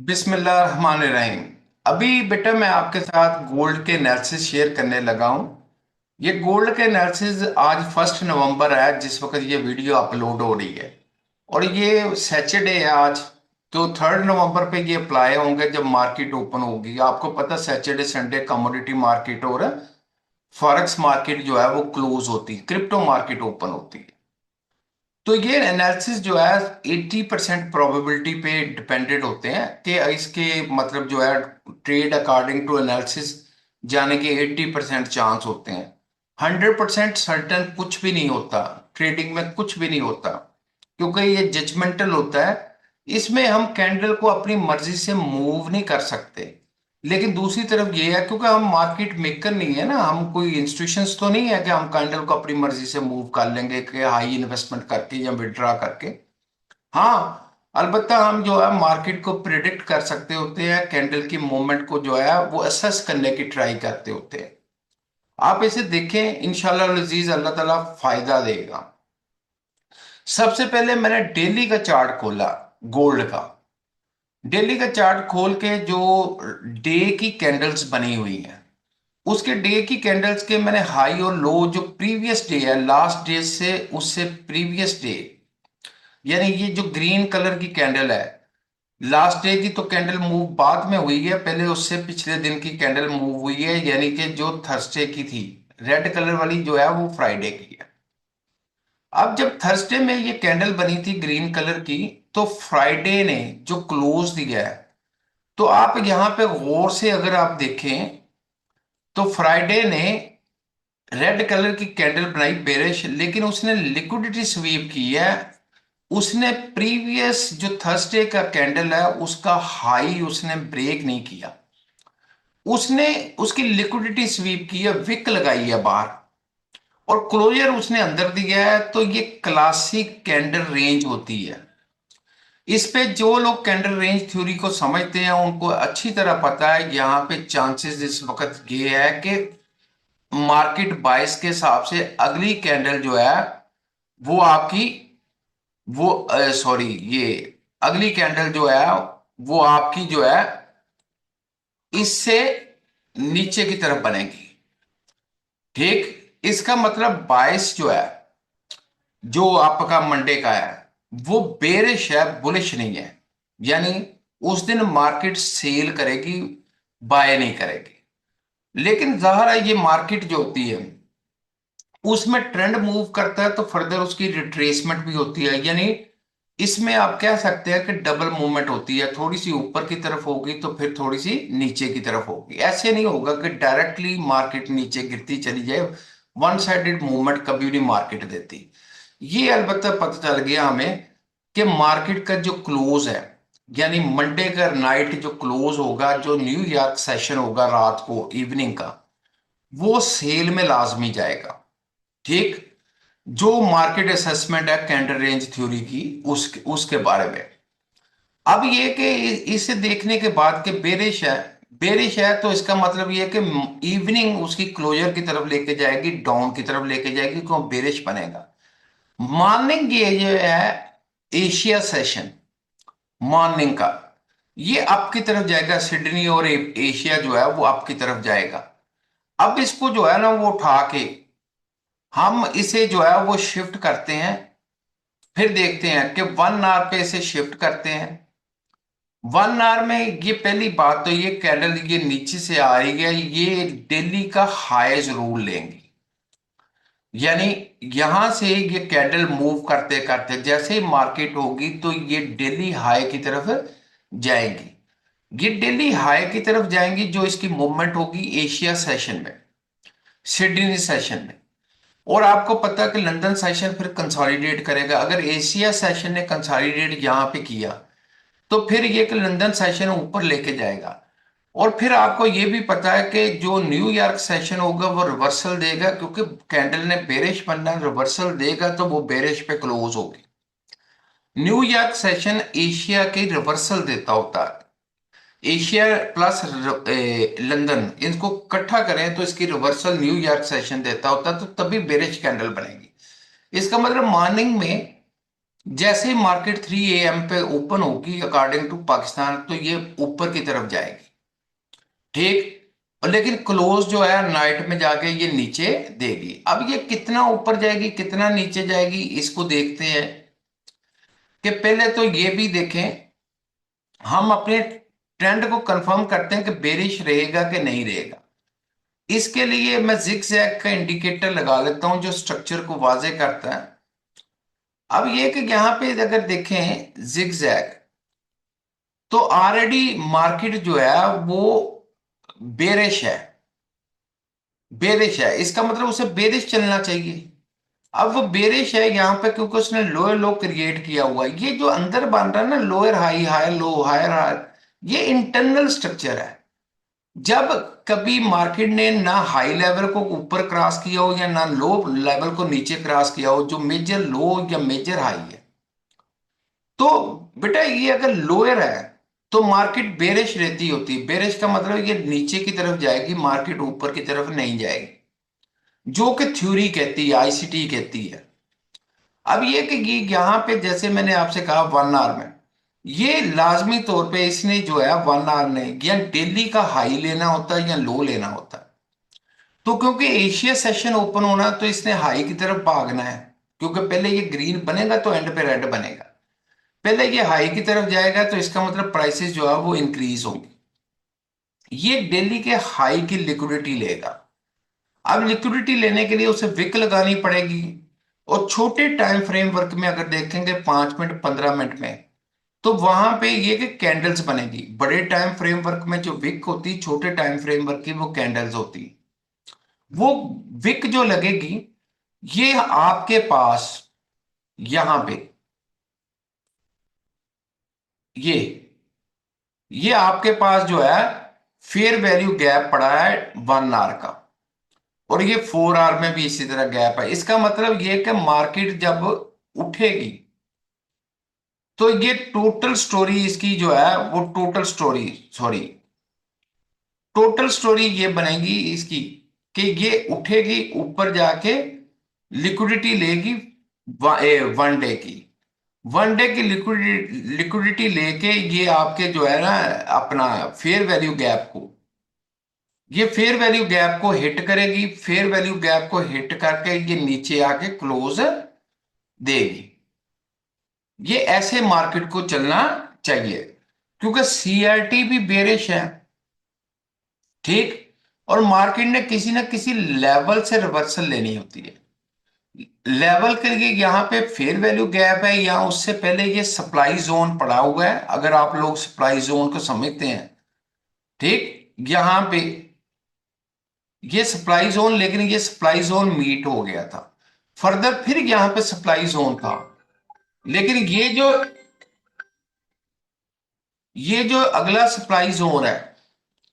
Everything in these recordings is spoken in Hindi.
बिस्मिल्लाहिर्रहमानिर्रहीम। अभी बेटा मैं आपके साथ गोल्ड के एनालिसिस शेयर करने लगा हूं। ये गोल्ड के एनालिसिस आज 1 नवंबर है जिस वक्त ये वीडियो अपलोड हो रही है, और ये सैटरडे है आज। तो 3 नवंबर पे ये अप्लाई होंगे जब मार्केट ओपन होगी। आपको पता सैटरडे संडे कमोडिटी मार्केट और फॉरेक्स मार्केट जो है वो क्लोज होती है, क्रिप्टो मार्केट ओपन होती है। तो ये एनालिसिस जो है 80% प्रोबेबिलिटी पे डिपेंडेंट होते हैं कि इसके मतलब जो है ट्रेड अकॉर्डिंग टू एनालिसिस जाने के 80% चांस होते हैं। 100% सर्टन कुछ भी नहीं होता, ट्रेडिंग में कुछ भी नहीं होता, क्योंकि ये जजमेंटल होता है। इसमें हम कैंडल को अपनी मर्जी से मूव नहीं कर सकते। लेकिन दूसरी तरफ ये है, क्योंकि हम मार्केट मेकर नहीं है ना, हम कोई इंस्टीट्यूशंस तो नहीं है कि हम कैंडल को अपनी मर्जी से मूव कर लेंगे कि हाई इन्वेस्टमेंट करके या विड्रॉ करके। हाँ, अलबत्ता हम जो है मार्केट को प्रिडिक्ट कर सकते होते हैं, कैंडल की मूवमेंट को जो है वो असेस करने की ट्राई करते होते हैं। आप इसे देखें, इंशाल्लाह अजीज अल्लाह ताला फायदा देगा। सबसे पहले मैंने डेली का चार्ट खोला, गोल्ड का। डेली का चार्ट खोल के जो डे की कैंडल्स बनी हुई हैं, उसके डे की कैंडल्स के मैंने हाई और लो जो प्रीवियस डे है, लास्ट डे से उससे प्रीवियस डे, यानी ये जो ग्रीन कलर की कैंडल है, लास्ट डे की तो कैंडल मूव बाद में हुई है, पहले उससे पिछले दिन की कैंडल मूव हुई है, यानी कि जो थर्सडे की थी, रेड कलर वाली जो है वो फ्राइडे की है। अब जब थर्सडे में ये कैंडल बनी थी ग्रीन कलर की, तो फ्राइडे ने जो क्लोज दिया है, तो आप यहां पे गौर से अगर आप देखें तो फ्राइडे ने रेड कलर की कैंडल बनाई बेरिश, लेकिन उसने लिक्विडिटी स्वीप की है। उसने प्रीवियस जो थर्सडे का कैंडल है उसका हाई उसने ब्रेक नहीं किया, उसने उसकी लिक्विडिटी स्वीप की है, विक लगाई है बाहर, और क्लोजर उसने अंदर दिया है। तो ये क्लासिक कैंडल रेंज होती है। इस पे जो लोग कैंडल रेंज थ्योरी को समझते हैं उनको अच्छी तरह पता है यहाँ पे चांसेस इस वक्त ये है कि मार्केट बाइस के हिसाब से अगली कैंडल जो है वो आपकी, वो सॉरी, ये अगली कैंडल जो है वो आपकी जो है इससे नीचे की तरफ बनेगी। ठीक, इसका मतलब बाइस जो है, जो आपका मंडे का है, वो बेरिश है, बुलिश नहीं है। यानी उस दिन मार्केट सेल करेगी, बाय नहीं करेगी। लेकिन जाहिर है ये मार्केट जो होती है उसमें ट्रेंड मूव करता है तो फर्दर उसकी रिट्रेसमेंट भी होती है। यानी इसमें आप कह सकते हैं कि डबल मूवमेंट होती है, थोड़ी सी ऊपर की तरफ होगी तो फिर थोड़ी सी नीचे की तरफ होगी। ऐसे नहीं होगा कि डायरेक्टली मार्केट नीचे गिरती चली जाए। वन साइडेड मूवमेंट कभी नहीं मार्केट देती। ये अलबत्ता पता चल गया हमें कि मार्केट का जो क्लोज है, यानी मंडे का नाइट जो क्लोज होगा, जो न्यूयॉर्क सेशन होगा रात को इवनिंग का, वो सेल में लाजमी जाएगा। ठीक, जो मार्केट असेसमेंट है कैंडल रेंज थ्योरी की उसके बारे में। अब ये कि इसे देखने के बाद कि बेरिश है, बेरिश है तो इसका मतलब ये है कि इवनिंग उसकी क्लोजर की तरफ लेके जाएगी, डाउन की तरफ लेके जाएगी, क्यों बेरिश बनेगा। मॉर्निंग ये जो है एशिया सेशन, मॉर्निंग का, ये अप की तरफ जाएगा, सिडनी और एशिया जो है वो अप की तरफ जाएगा। अब इसको जो है ना वो उठा के हम इसे जो है वो शिफ्ट करते हैं। फिर देखते हैं कि 1 आवर पे इसे शिफ्ट करते हैं। 1 आवर में ये पहली बात तो ये कैंडल ये नीचे से आ रही है, ये डेली का हाई जरूर लेंगी। यानी यहां से ये कैंडल मूव करते करते जैसे ही मार्केट होगी तो ये डेली हाई की तरफ जाएंगी। ये डेली हाई की तरफ जाएंगी, जो इसकी मूवमेंट होगी एशिया सेशन में, सिडनी सेशन में। और आपको पता है कि लंदन सेशन फिर कंसोलिडेट करेगा। अगर एशिया सेशन ने कंसोलिडेट यहां पे किया तो फिर ये कि लंदन सेशन ऊपर लेके जाएगा। और फिर आपको ये भी पता है कि जो न्यूयॉर्क सेशन होगा वो रिवर्सल देगा, क्योंकि कैंडल ने बेरिश बनना, रिवर्सल देगा तो वो बेरिश पे क्लोज होगी। न्यूयॉर्क सेशन एशिया के रिवर्सल देता होता है। एशिया प्लस लंदन, इनको इकट्ठा करें तो इसकी रिवर्सल न्यूयॉर्क सेशन देता होता, तो तभी बेरिश कैंडल बनेगी। इसका मतलब मॉर्निंग में जैसे ही मार्केट 3 AM पे ओपन होगी अकॉर्डिंग टू पाकिस्तान, तो ये ऊपर की तरफ जाएगी, ठीक। और लेकिन क्लोज जो है नाइट में जाके ये नीचे देगी। अब ये कितना ऊपर जाएगी कितना नीचे जाएगी इसको देखते हैं। कि पहले तो ये भी देखें, हम अपने ट्रेंड को कंफर्म करते हैं कि बेरिश रहेगा कि नहीं रहेगा। इसके लिए मैं जिग जैग का इंडिकेटर लगा लेता हूं जो स्ट्रक्चर को वाजे करता है। अब ये कि यहां पे अगर देखें जिग जैग, तो ऑलरेडी मार्केट जो है वो बेरिश है। बेरिश है इसका मतलब उसे बेरिश चलना चाहिए। अब वो बेरिश है यहाँ पे क्योंकि उसने लोअर लो क्रिएट किया हुआ है। ये जो अंदर बन रहा है ना, lower high high low higher higher, ये इंटरनल स्ट्रक्चर है। जब कभी मार्केट ने ना हाई लेवल को ऊपर क्रॉस किया हो या ना लो लेवल को नीचे क्रॉस किया हो, जो मेजर लो या मेजर हाई है, तो बेटा ये अगर लोअर है तो मार्केट बेरिश रहती होती है। बेरिश का मतलब ये नीचे की तरफ जाएगी, मार्केट ऊपर की तरफ नहीं जाएगी, जो कि थ्योरी कहती है, आईसीटी कहती है। अब ये कि ये यहाँ पे जैसे मैंने आपसे कहा 1 आवर में, ये लाजमी तौर पे इसने जो है 1 आवर ने या डेली का हाई लेना होता है या लो लेना होता है। तो क्योंकि एशिया सेशन ओपन होना तो इसने हाई की तरफ भागना है, क्योंकि पहले ये ग्रीन बनेगा तो एंड पे रेड बनेगा। पहले ये हाई की तरफ जाएगा तो इसका मतलब प्राइसेस जो है वो इंक्रीज होंगी। ये डेली के हाई की लिक्विडिटी लेगा। अब लिक्विडिटी लेने के लिए उसे विक लगानी पड़ेगी। और छोटे टाइम फ्रेमवर्क में अगर देखेंगे 5 मिनट 15 मिनट में, तो वहां पे ये कि कैंडल्स बनेगी। बड़े टाइम फ्रेमवर्क में जो विक होती, छोटे टाइम फ्रेमवर्क की वो कैंडल्स होती। वो विक जो लगेगी, ये आपके पास यहां पे ये ये आपके पास जो है फेयर वैल्यू गैप पड़ा है 1 आवर का। और ये 4 आवर में भी इसी तरह गैप है। इसका मतलब ये कि मार्केट जब उठेगी तो ये टोटल स्टोरी इसकी जो है वो total story sorry total story ये बनेगी इसकी कि ये उठेगी ऊपर जाके, लिक्विडिटी लेगी 1 डे की। 1 डे की लिक्विडिटी लिक्विडिटी लेके ये आपके जो है ना अपना फेयर वैल्यू गैप को, ये फेयर वैल्यू गैप को हिट करेगी। फेयर वैल्यू गैप को हिट करके ये नीचे आके क्लोज देगी। ये ऐसे मार्केट को चलना चाहिए, क्योंकि सीआरटी भी बेरिश है, ठीक। और मार्केट ने किसी ना किसी लेवल से रिवर्सल लेनी होती है। लेवल के लिए यहाँ पे फेयर वैल्यू गैप है या उससे पहले ये सप्लाई जोन पड़ा हुआ है, अगर आप लोग सप्लाई जोन को समझते हैं, ठीक। यहाँ पे ये सप्लाई जोन, लेकिन ये सप्लाई जोन मीट हो गया था। फर्दर फिर यहाँ पे सप्लाई जोन था, लेकिन ये जो अगला सप्लाई जोन है,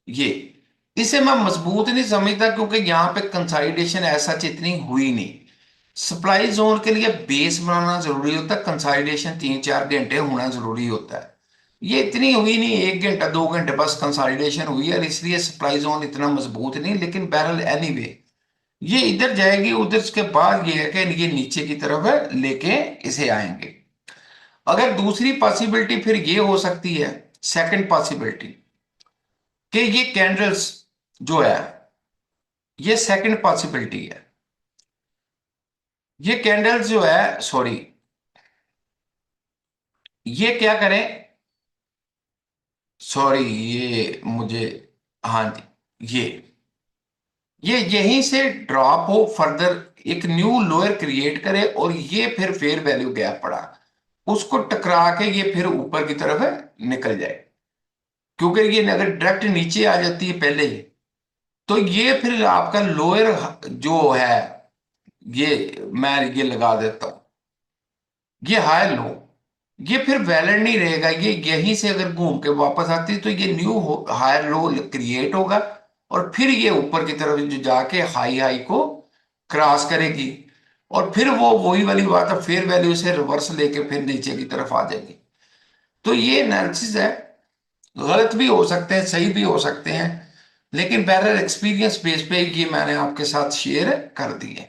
ये इसे मैं मजबूत नहीं समझता, क्योंकि यहाँ पे कंसाइडेशन ऐसा इतनी हुई नहीं। सप्लाई जोन के लिए बेस बनाना जरूरी होता है, कंसाइडेशन 3-4 घंटे होना जरूरी होता है। ये इतनी हुई नहीं, 1 घंटा 2 घंटे बस कंसाइडेशन हुई है, और इसलिए सप्लाई जोन इतना मजबूत नहीं। लेकिन बहरहाल एनीवे ये इधर जाएगी, उधर के बाद ये है कि ये नीचे की तरफ लेके इसे आएंगे। अगर दूसरी पॉसिबिलिटी फिर ये हो सकती है, सेकंड पॉसिबिलिटी, कि ये कैंडल्स जो है, ये सेकंड पॉसिबिलिटी है। ये कैंडल्स जो है सॉरी, ये क्या करें, सॉरी ये मुझे, हाँ जी, ये यहीं से ड्रॉप हो, फर्दर एक न्यू लोअर क्रिएट करे, और ये फिर फेयर वैल्यू गैप पड़ा, उसको टकरा के ये फिर ऊपर की तरफ निकल जाए। क्योंकि ये अगर डायरेक्ट नीचे आ जाती है पहले ही, तो ये फिर आपका लोअर जो है, ये मैं ये लगा देता हूं, ये हाई लो, ये फिर वैलिड नहीं रहेगा। ये यहीं से अगर घूम के वापस आती है तो ये न्यू हायर लो क्रिएट होगा, और फिर ये ऊपर की तरफ जो जाके हाई हाई को क्रॉस करेगी, और फिर वो वही वाली बात है, फेयर वैल्यू से रिवर्स लेके फिर नीचे की तरफ आ जाएगी। तो ये एनालिसिस है, गलत भी हो सकते हैं सही भी हो सकते हैं, लेकिन बहरहाल एक्सपीरियंस बेस पे ये मैंने आपके साथ शेयर कर दिए।